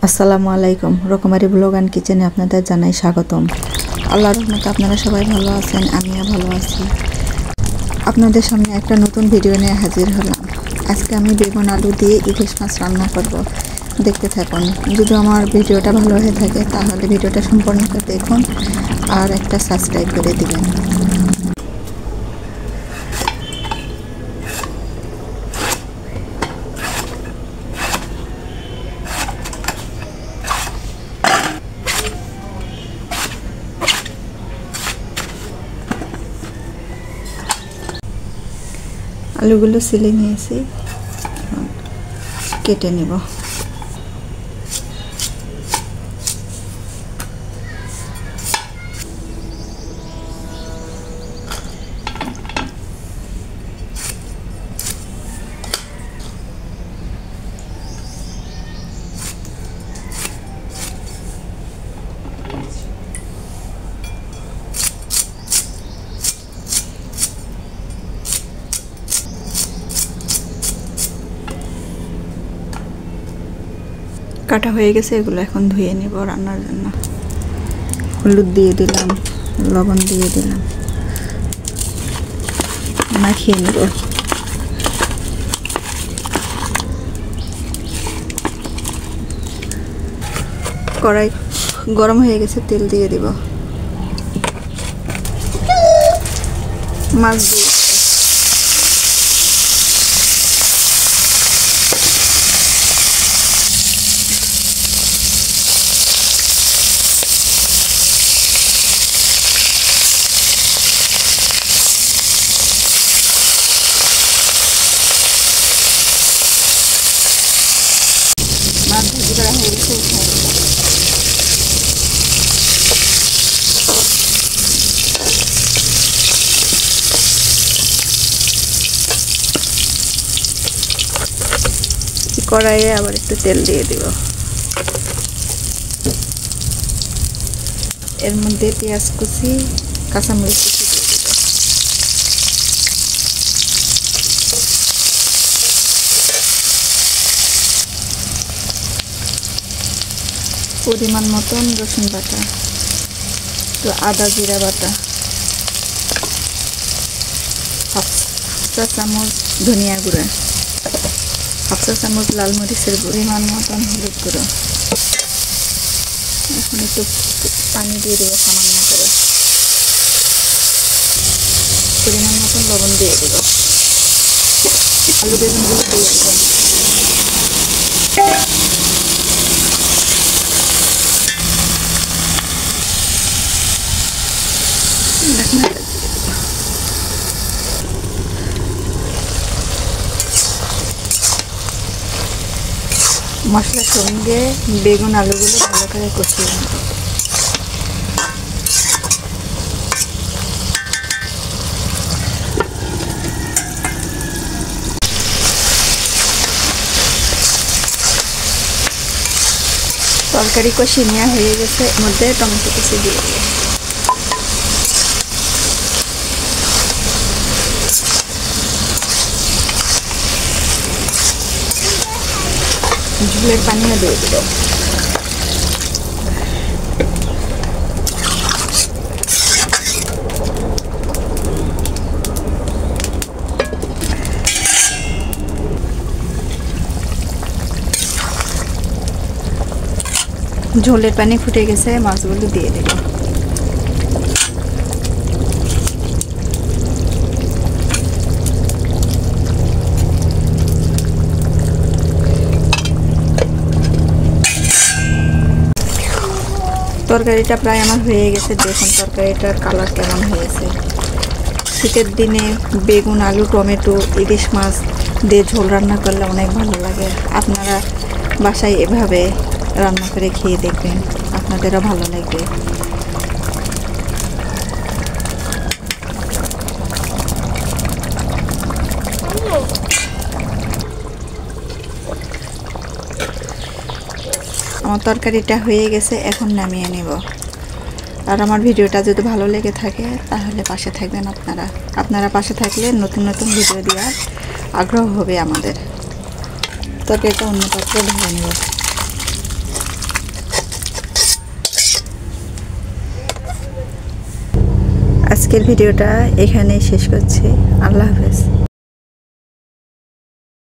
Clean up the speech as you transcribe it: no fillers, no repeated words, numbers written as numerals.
আসসালামু আলাইকুম। রকমারি ব্লগ অ্যান্ড কিচেনে আপনাদের জানাই স্বাগতম। আল্লাহর রহমতে আপনারা সবাই ভালো আছেন, আমিও ভালো আছি। আপনাদের সামনে একটা নতুন ভিডিও নিয়ে হাজির হলাম। আজকে আমি বেগুন আলু দিয়ে ইলিশ মাছ রান্না করব, দেখতে থাকুন। যদি আমার ভিডিওটা ভালো হয়ে থাকে তাহলে ভিডিওটা সম্পূর্ণ দেখুন আর একটা সাবস্ক্রাইব করে দিবেন। আলুগুলো ছিলে নিয়েছি, কেটে নেব। কাটা হয়ে গেছে, এগুলো এখন ধুয়ে নেব রান্নার জন্য। হলুদ দিয়ে দিলাম, লবণ দিয়ে দিলাম, মাখিয়ে নেব। কড়াই গরম হয়ে গেছে, তেল দিয়ে দিব। মাছ দিয়ে মাছ ভেজে করা হয়ে গেছে, কড়াইয়ে আবার একটু তেল দিয়ে দিব। এর মধ্যে পেঁয়াজ কুচি, কাঁচামরিচ কুচি দিয়ে দিব। পরিমাণ মতন রসুন বাটা, তো আদা জিরা বাটা, হাফ চা চামচ ধনিয়া গুঁড়া, হাফ চা চামচ লাল মরিচের পরিমাণ মতন হলুদ গুঁড়ো। এখন একটু পানি দিয়ে দেবো সামান্য করে, পরিমাণ মতন লবণ দিয়ে দেবো। আলু বেগুনগুলো দিয়ে দেবো। মশলার সঙ্গে বেগুন আলুগুলো ভালো করে কষিয়ে নেব। তরকারি কষিয়ে নেওয়া হয়ে গেছে, এর মধ্যে টমেটো কুচি দিয়ে দেব। ঝোলের পানিও দিয়ে দেব। ঝোলের পানি ফুটে গেছে, মাছগুলো দিয়ে দেব। তরকারিটা প্রায় আমার হয়ে গেছে, দেখুন তরকারিটার কালার কেমন হয়েছে। শীতের দিনে বেগুন আলু টমেটো ইলিশ মাছ দিয়ে ঝোল রান্না করলে অনেক ভালো লাগে। আপনারা বাসায় এভাবে রান্না করে খেয়ে দেখবেন, আপনাদেরও ভালো লাগবে। আমার তরকারিটা হয়ে গেছে, এখন নামিয়ে নেব। আর আমার ভিডিওটা যদি ভালো লেগে থাকে তাহলে পাশে থাকবেন। আপনারা পাশে থাকলে নতুন নতুন ভিডিও দেওয়ার আগ্রহ হবে আমাদের। তরকারিটা অন্য পাত্রে ঢেলে নেব। আজকের ভিডিওটা এখানেই শেষ করছি। আল্লাহ হাফেজ।